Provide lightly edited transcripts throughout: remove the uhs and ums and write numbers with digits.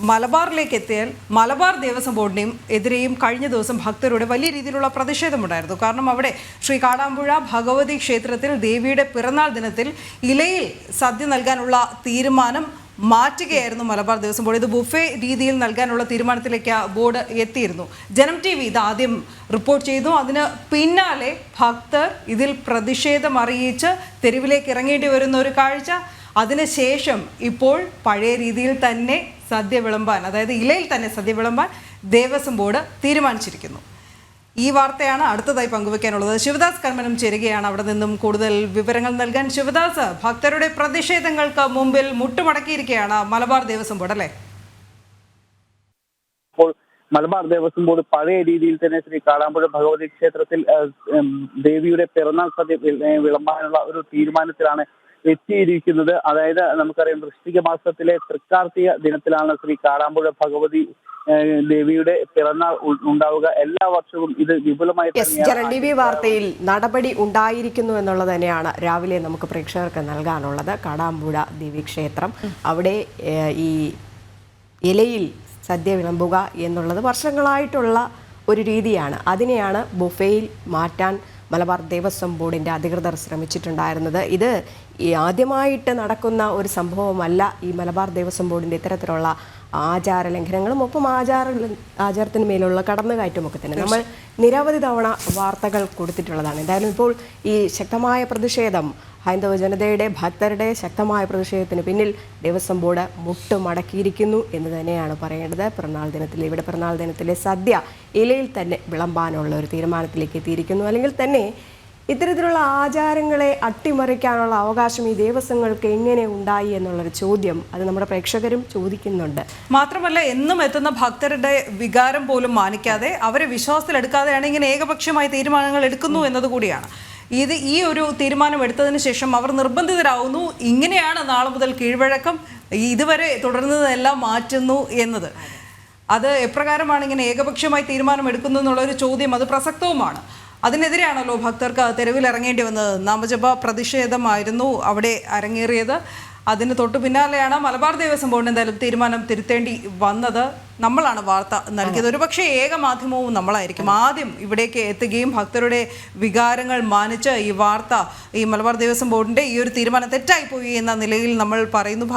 മലബാറിലേക്ക് എത്തിയാൽ മലബാർ ദേവസ്വം ബോർഡിനെയും എതിരെയും കഴിഞ്ഞ ദിവസം ഭക്തരുടെ വലിയ രീതിയിലുള്ള പ്രതിഷേധമുണ്ടായിരുന്നു. കാരണം അവിടെ ശ്രീ കാടാമ്പുഴ ഭഗവതി ക്ഷേത്രത്തിൽ ദേവിയുടെ പിറന്നാൾ ദിനത്തിൽ ഇലയിൽ സദ്യ നൽകാനുള്ള തീരുമാനം മാറ്റുകയായിരുന്നു മലബാർ ദേവസ്വം ബോർഡ്. ഇത് ബുഫേ രീതിയിൽ നൽകാനുള്ള തീരുമാനത്തിലേക്ക് ബോർഡ് എത്തിയിരുന്നു. ജനം TV ഇത് ആദ്യം റിപ്പോർട്ട് ചെയ്തു. അതിന് പിന്നാലെ ഭക്തർ ഇതിൽ പ്രതിഷേധം അറിയിച്ച് തെരുവിലേക്ക് ഇറങ്ങേണ്ടി വരുന്ന ഒരു കാഴ്ച. അതിനുശേഷം ഇപ്പോൾ പഴയ രീതിയിൽ തന്നെ സദ്യ വിളമ്പാൻ, അതായത് ഇലയിൽ തന്നെ സദ്യ വിളമ്പാൻ ദേവസ്വം ബോർഡ് തീരുമാനിച്ചിരിക്കുന്നു. ഈ വാർത്തയാണ് അടുത്തതായി പങ്കുവെക്കാനുള്ളത്. ശിവദാസ് കർമ്മനം ചേരുകയാണ് അവിടെ നിന്നും കൂടുതൽ വിവരങ്ങൾ നൽകാൻ. ശിവദാസ്, ഭക്തരുടെ പ്രതിഷേധങ്ങൾക്ക് മുമ്പിൽ മുട്ടുമടക്കിയിരിക്കുകയാണ് മലബാർ ദേവസ്വം ബോർഡ്, അല്ലേ? ഇപ്പോൾ മലബാർ ദേവസ്വം ബോർഡ് പഴയ രീതിയിൽ തന്നെ ശ്രീ കാടാമ്പുഴ ഭഗവതി ക്ഷേത്രത്തിൽ ദേവിയുടെ പിറന്നാൾ സദ്യ വിളമ്പാനുള്ള ഒരു തീരുമാനത്തിലാണ് എത്തിയിരിക്കുന്നത്. അതായത് നമുക്കറിയാം, വൃശ്ചിക മാസത്തിലെ തൃക്കാർത്തിക ദിനത്തിലാണ് ശ്രീ കാടാമ്പുഴ ഭഗവതി ദേവിയുടെ പിറന്നാൾ ഉണ്ടാവുക. എല്ലാ വർഷവും ഇത് വിപുലമായി ജനം TV വാർത്തയിൽ നടപടി ഉണ്ടായിരിക്കുന്നു എന്നുള്ളത് തന്നെയാണ് രാവിലെ നമുക്ക് പ്രേക്ഷകർക്ക് നൽകാനുള്ളത്. കാടാമ്പുഴ ദേവി ക്ഷേത്രം, അവിടെ ഈ ഇലയിൽ സദ്യ വിളമ്പുക എന്നുള്ളത് വർഷങ്ങളായിട്ടുള്ള ഒരു രീതിയാണ്. അതിനെയാണ് ബുഫേയിൽ മാറ്റാൻ മലബാർ ദേവസ്വം ബോർഡിൻ്റെ അധികൃതർ ശ്രമിച്ചിട്ടുണ്ടായിരുന്നത്. ഇത് ആദ്യമായിട്ട് നടക്കുന്ന ഒരു സംഭവമല്ല. ഈ മലബാർ ദേവസ്വം ബോർഡിൻ്റെ ഇത്തരത്തിലുള്ള ആചാര ലംഘനങ്ങളും ഒപ്പം ആചാരത്തിന് മേലുള്ള കടന്നുകയറ്റമൊക്കെ തന്നെ നമ്മൾ നിരവധി തവണ വാർത്തകൾ കൊടുത്തിട്ടുള്ളതാണ്. എന്തായാലും ഇപ്പോൾ ഈ ശക്തമായ പ്രതിഷേധം, ഹൈന്ദവ ജനതയുടെ ഭക്തരുടെ ശക്തമായ പ്രതിഷേധത്തിന് പിന്നിൽ ദേവസ്വം ബോർഡ് മുട്ടുമടക്കിയിരിക്കുന്നു എന്ന് തന്നെയാണ് പറയേണ്ടത്. പിറന്നാൾ ദിനത്തിലെ സദ്യ ഇലയിൽ തന്നെ വിളമ്പാനുള്ള ഒരു തീരുമാനത്തിലേക്ക് എത്തിയിരിക്കുന്നു. അല്ലെങ്കിൽ തന്നെ ഇത്തരത്തിലുള്ള ആചാരങ്ങളെ അട്ടിമറിക്കാനുള്ള അവകാശം ഈ ദേവസ്വങ്ങൾക്ക് എങ്ങനെ ഉണ്ടായി എന്നുള്ളൊരു ചോദ്യം അത് നമ്മുടെ പ്രേക്ഷകരും ചോദിക്കുന്നുണ്ട്. മാത്രമല്ല, എന്നും എത്തുന്ന ഭക്തരുടെ വികാരം പോലും മാനിക്കാതെ, അവരെ വിശ്വാസത്തിലെടുക്കാതെയാണ് ഇങ്ങനെ ഏകപക്ഷീയമായ തീരുമാനങ്ങൾ എടുക്കുന്നു എന്നതുകൂടിയാണ്. ഈ ഒരു തീരുമാനം എടുത്തതിന് ശേഷം അവർ നിർബന്ധിതരാകുന്നു. ഇങ്ങനെയാണ് നാളെ മുതൽ കീഴ്വഴക്കം, ഇതുവരെ തുടർന്നതെല്ലാം മാറ്റുന്നു എന്നത്. അത് എപ്രകാരമാണ് ഇങ്ങനെ ഏകപക്ഷീയമായി തീരുമാനം എടുക്കുന്നു എന്നുള്ളൊരു ചോദ്യം അത് പ്രസക്തവുമാണ്. അതിനെതിരെയാണല്ലോ ഭക്തർക്ക് തെരുവിലിറങ്ങേണ്ടി വന്നത്. നാമജപ പ്രതിഷേധമായിരുന്നു അവിടെ അരങ്ങേറിയത്. അതിന് തൊട്ടു പിന്നാലെയാണ് മലബാർ ദേവസ്വം ബോർഡ് എന്തായാലും തീരുമാനം തിരുത്തേണ്ടി വന്നത്. നമ്മളാണ് വാർത്ത നൽകിയത്. ഒരുപക്ഷെ ഏക മാധ്യമവും നമ്മളായിരിക്കും ആദ്യം ഇവിടേക്ക് എത്തുകയും ഭക്തരുടെ വികാരങ്ങൾ മാനിച്ച് ഈ വാർത്ത, ഈ മലബാർ ദേവസ്വം ബോർഡിൻ്റെ ഈ ഒരു തീരുമാനം തെറ്റായിപ്പോയി എന്ന നിലയിൽ നമ്മൾ പറയുന്നു.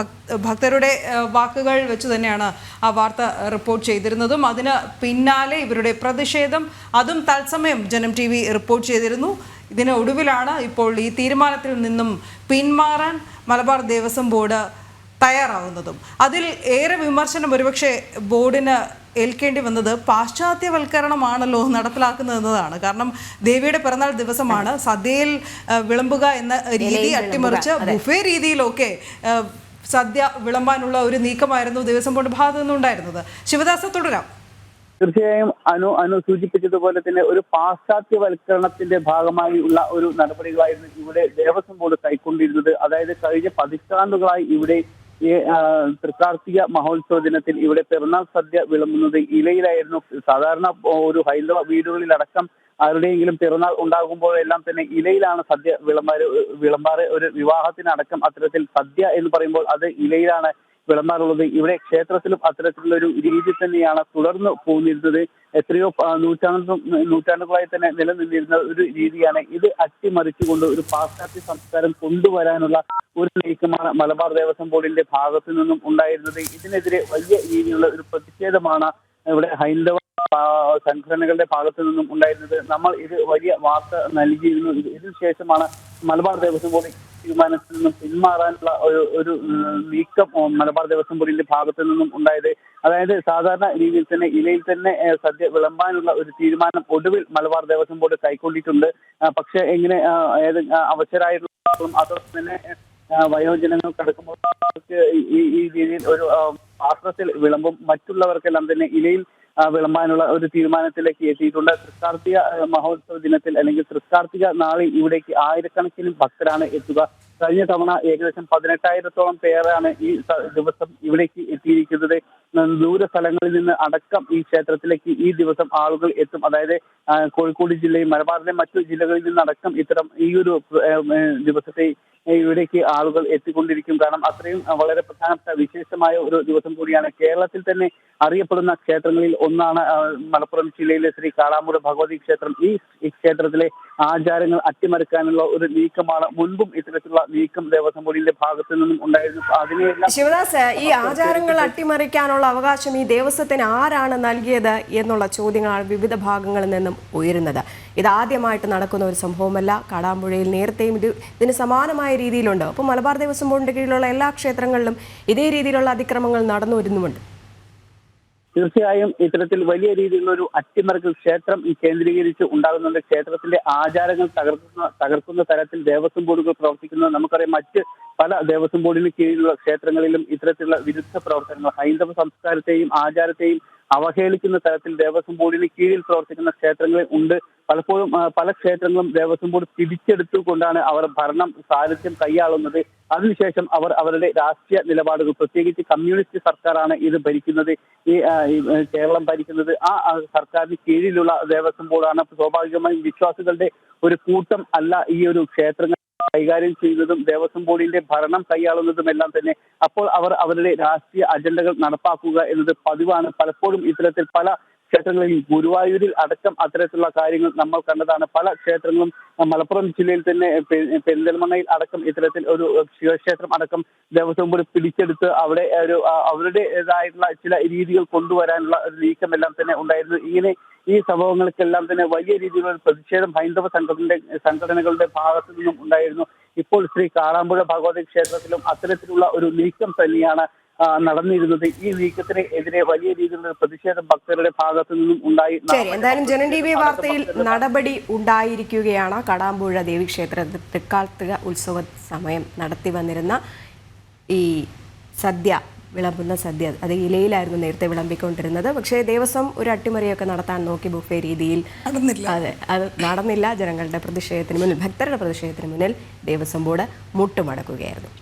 ഭക്തരുടെ വാക്കുകൾ വെച്ച് തന്നെയാണ് ആ വാർത്ത റിപ്പോർട്ട് ചെയ്തിരുന്നതും. അതിന് പിന്നാലെ ഇവരുടെ പ്രതിഷേധം, അതും തത്സമയം ജനം TV റിപ്പോർട്ട് ചെയ്തിരുന്നു. ഇതിന് ഒടുവിലാണ് ഇപ്പോൾ ഈ തീരുമാനത്തിൽ നിന്നും പിന്മാറാൻ മലബാർ ദേവസ്വം ബോർഡ് തയ്യാറാവുന്നതും. അതിൽ ഏറെ വിമർശനം ഒരുപക്ഷെ ബോർഡിന് ഏൽക്കേണ്ടി വന്നത് പാശ്ചാത്യവൽക്കരണമാണല്ലോ നടപ്പിലാക്കുന്നതെന്നതാണ്. കാരണം ദേവിയുടെ പിറന്നാൾ ദിവസമാണ് സദ്യയിൽ വിളമ്പുക എന്ന രീതി അട്ടിമറിച്ച് ബുഫേ രീതിയിലൊക്കെ സദ്യ വിളമ്പാനുള്ള ഒരു നീക്കമായിരുന്നു ദേവസ്വം ബോർഡ് ഭാഗത്തു നിന്നുണ്ടായിരുന്നത്. ശിവദാസ, തുടരാം. തീർച്ചയായും അനു സൂചിപ്പിച്ചതുപോലെ തന്നെ ഒരു പാശ്ചാത്യവൽക്കരണത്തിന്റെ ഭാഗമായി ഉള്ള ഒരു നടപടികളായിരുന്നു ഇവിടെ ദേവസ്വം ബോർഡ് കൈക്കൊണ്ടിരുന്നത്. അതായത് കഴിഞ്ഞ പതിറ്റാണ്ടുകളായി ഇവിടെ തൃക്കാർത്തിക മഹോത്സവ ദിനത്തിൽ ഇവിടെ പിറന്നാൾ സദ്യ വിളമ്പുന്നത് ഇലയിലായിരുന്നു. സാധാരണ ഒരു ഹൈന്ദവ വീടുകളിലടക്കം ആരുടെയെങ്കിലും പിറന്നാൾ ഉണ്ടാകുമ്പോഴെല്ലാം തന്നെ ഇലയിലാണ് സദ്യ വിളമ്പാറ്. ഒരു വിവാഹത്തിനടക്കം അത്തരത്തിൽ സദ്യ എന്ന് പറയുമ്പോൾ അത് ഇലയിലാണ് വിളമ്പാറുള്ളത്. ഇവിടെ ക്ഷേത്രത്തിലും അത്തരത്തിലുള്ള ഒരു രീതി തന്നെയാണ് തുടർന്ന് പോന്നിരുന്നത്. എത്രയോ നൂറ്റാണ്ടുകളായി തന്നെ നിലനിന്നിരുന്ന ഒരു രീതിയാണ്. ഇത് അട്ടിമറിച്ചുകൊണ്ട് ഒരു പാശ്ചാത്യ സംസ്കാരം കൊണ്ടുവരാനുള്ള ഒരു നീക്കമാണ് മലബാർ ദേവസ്വം ബോർഡിന്റെ ഭാഗത്തു നിന്നും ഉണ്ടായിരുന്നത്. ഇതിനെതിരെ വലിയ രീതിയിലുള്ള ഒരു പ്രതിഷേധമാണ് ഇവിടെ ഹൈന്ദവ സംഘടനകളുടെ ഭാഗത്തു നിന്നും ഉണ്ടായിരുന്നത്. നമ്മൾ ഇത് വലിയ വാർത്ത നൽകിയിരുന്നു. ഇതിനുശേഷമാണ് മലബാർ ദേവസ്വം ബോർഡ് തീരുമാനത്തിൽ നിന്നും പിന്മാറാനുള്ള ഒരു നീക്കം മലബാർ ദേവസ്വം ബോർഡിന്റെ ഭാഗത്തു നിന്നും ഉണ്ടായത്. അതായത് സാധാരണ രീതിയിൽ തന്നെ ഇലയിൽ തന്നെ സദ്യ വിളമ്പാനുള്ള ഒരു തീരുമാനം ഒടുവിൽ മലബാർ ദേവസ്വം ബോർഡ് കൈക്കൊണ്ടിട്ടുണ്ട്. പക്ഷെ എങ്ങനെ അവശരായിട്ടുള്ള അതോടൊപ്പം തന്നെ വയോജനങ്ങൾക്കടക്കുമ്പോൾ ഈ രീതിയിൽ ഒരു പാത്രത്തിൽ വിളമ്പും. മറ്റുള്ളവർക്കെല്ലാം തന്നെ ഇലയിൽ വിളമ്പാനുള്ള ഒരു തീരുമാനത്തിലേക്ക് എത്തിയിട്ടുണ്ട്. തൃക്കാർത്തിക മഹോത്സവ ദിനത്തിൽ അല്ലെങ്കിൽ തൃക്കാർത്തിക നാളിൽ ഇവിടേക്ക് ആയിരക്കണക്കിന് ഭക്തരാണ് എത്തുക. കഴിഞ്ഞ തവണ ഏകദേശം 18,000-ഓളം പേരാണ് ഈ ദിവസം ഇവിടേക്ക് എത്തിയിരിക്കുന്നത്. ദൂര സ്ഥലങ്ങളിൽ നിന്ന് അടക്കം ഈ ക്ഷേത്രത്തിലേക്ക് ഈ ദിവസം ആളുകൾ എത്തും. അതായത് കോഴിക്കോട് ജില്ലയും മലബാറിലെ മറ്റു ജില്ലകളിൽ നിന്നടക്കം ഇത്തരം ഈ ഒരു ദിവസത്തെ ഇവിടേക്ക് ആളുകൾ എത്തിക്കൊണ്ടിരിക്കും. കാരണം അത്രയും വളരെ പ്രധാനപ്പെട്ട വിശേഷമായ ഒരു ദിവസം കൂടിയാണ്. കേരളത്തിൽ തന്നെ അറിയപ്പെടുന്ന ക്ഷേത്രങ്ങളിൽ ഒന്നാണ് മലപ്പുറം ജില്ലയിലെ ശ്രീ കാടാമ്പുഴ ഭഗവതി ക്ഷേത്രം. ഈ ക്ഷേത്രത്തിലെ ആചാരങ്ങൾ അട്ടിമറിക്കാനുള്ള ഒരു നീക്കമാണ് മുൻപും ഇത്തരത്തിലുള്ള നീക്കം ദേവസ്വം ബോർഡിന്റെ ഭാഗത്തു നിന്നും ഉണ്ടായിരുന്നു. അതിനെല്ലാം ശിവദാസ്, ഈ ആചാരങ്ങൾ അട്ടിമറിക്കാനുള്ള അവകാശം ഈ ദേവസ്വത്തിന് ആരാണ് നൽകിയത് എന്നുള്ള ചോദ്യങ്ങളാണ് വിവിധ ഭാഗങ്ങളിൽ നിന്നും ഉയരുന്നത്. ഇതാദ്യമായിട്ട് നടക്കുന്ന ഒരു സംഭവമല്ല. കാടാമ്പുഴയിൽ നേരത്തെയും ഇതിന് സമാനമായ രീതിയിലുണ്ട്. അപ്പോൾ മലബാർ ദേവസ്വം ബോർഡിന്റെ കീഴിലുള്ള എല്ലാ ക്ഷേത്രങ്ങളിലും ഇതേ രീതിയിലുള്ള അതിക്രമങ്ങൾ നടന്നു വരുന്നുമുണ്ട്. തീർച്ചയായും ഇത്തരത്തിൽ വലിയ രീതിയിലുള്ള ഒരു അട്ടിമറിക്കൽ ക്ഷേത്രം കേന്ദ്രീകരിച്ച് ഉണ്ടാകുന്നുണ്ട്. ക്ഷേത്രത്തിന്റെ ആചാരങ്ങൾ തകർക്കുന്ന തരത്തിൽ ദേവസ്വം ബോർഡുകൾ പ്രവർത്തിക്കുന്നത് നമുക്കറിയാം. മറ്റ് പല ദേവസ്വം ബോർഡിന് കീഴിലുള്ള ക്ഷേത്രങ്ങളിലും ഇത്തരത്തിലുള്ള വിരുദ്ധ പ്രവർത്തനങ്ങൾ, ഹൈന്ദവ സംസ്കാരത്തെയും ആചാരത്തെയും അവഹേളിക്കുന്ന തരത്തിൽ ദേവസ്വം ബോർഡിന് കീഴിൽ പ്രവർത്തിക്കുന്ന ക്ഷേത്രങ്ങളിൽ ഉണ്ട്. പലപ്പോഴും പല ക്ഷേത്രങ്ങളും ദേവസ്വം ബോർഡ് പിടിച്ചെടുത്തുകൊണ്ടാണ് അവർ ഭരണം സാരഥ്യം കൈയാളുന്നത്. അതിനുശേഷം അവർ അവരുടെ രാഷ്ട്രീയ നിലപാടുകൾ, പ്രത്യേകിച്ച് കമ്മ്യൂണിസ്റ്റ് സർക്കാരാണ് ഇത് ഭരിക്കുന്നത്, ഈ കേരളം ഭരിക്കുന്നത്. ആ സർക്കാരിന് കീഴിലുള്ള ദേവസ്വം ബോർഡാണ്. സ്വാഭാവികമായും വിശ്വാസികളുടെ ഒരു കൂട്ടം അല്ല ഈ ഒരു ക്ഷേത്രങ്ങൾ കൈകാര്യം ചെയ്യുന്നതും ദേവസ്വം ബോർഡിന്റെ ഭരണം കൈയാളുന്നതുമെല്ലാം തന്നെ. അപ്പോൾ അവർ അവരുടെ രാഷ്ട്രീയ അജണ്ടകൾ നടപ്പാക്കുക എന്നത് പതിവാണ്. പലപ്പോഴും ഇത്തരത്തിൽ പല ക്ഷേത്രങ്ങളിൽ, ഗുരുവായൂരിൽ അടക്കം അത്തരത്തിലുള്ള കാര്യങ്ങൾ നമ്മൾ കണ്ടതാണ്. പല ക്ഷേത്രങ്ങളും മലപ്പുറം ജില്ലയിൽ തന്നെ പെരിന്തൽമണ്ണയിൽ അടക്കം ഇത്തരത്തിൽ ഒരു ശിവക്ഷേത്രം അടക്കം ദേവസ്വം ബോർഡ് പിടിച്ചെടുത്ത് അവിടെ അവരുടേതായിട്ടുള്ള ചില രീതികൾ കൊണ്ടുവരാനുള്ള ഒരു നീക്കമെല്ലാം തന്നെ ഉണ്ടായിരുന്നു. ഇങ്ങനെ ഈ സംഭവങ്ങൾക്കെല്ലാം തന്നെ വലിയ രീതിയിലുള്ള പ്രതിഷേധം ഹൈന്ദവ സംഘടനകളുടെ ഭാഗത്തു നിന്നും ഉണ്ടായിരുന്നു. ഇപ്പോൾ ശ്രീ കാടാമ്പുഴ ഭഗവതി ക്ഷേത്രത്തിലും അത്തരത്തിലുള്ള ഒരു നീക്കം തന്നെയാണ് നടന്നിരുന്നത്. ഈ നീക്കത്തിന് എതിരെ വലിയ രീതിയിലുള്ള പ്രതിഷേധം ഭക്തരുടെ ഭാഗത്തു നിന്നും ഉണ്ടായി. ശരി, എന്തായാലും ജനം ടി വി വാർത്തയിൽ നടപടി ഉണ്ടായിരിക്കുകയാണ്. കാടാമ്പുഴ ദേവീക്ഷേത്രത്തിൽ തൃക്കാർത്തിക ഉത്സവ സമയം നടത്തി വന്നിരുന്ന ഈ സദ്യ, വിളമ്പുന്ന സദ്യ, അത് ഇലയിലായിരുന്നു നേരത്തെ വിളമ്പിക്കൊണ്ടിരുന്നത്. പക്ഷേ ദേവസ്വം ഒരു അട്ടിമറിയൊക്കെ നടത്താൻ നോക്കി ബുഫേ രീതിയിൽ. അതെ, അത് നടന്നില്ല. ജനങ്ങളുടെ പ്രതിഷേധത്തിന് മുന്നിൽ, ഭക്തരുടെ പ്രതിഷേധത്തിന് മുന്നിൽ ദേവസ്വം ബോർഡ് മുട്ടുമടക്കുകയായിരുന്നു.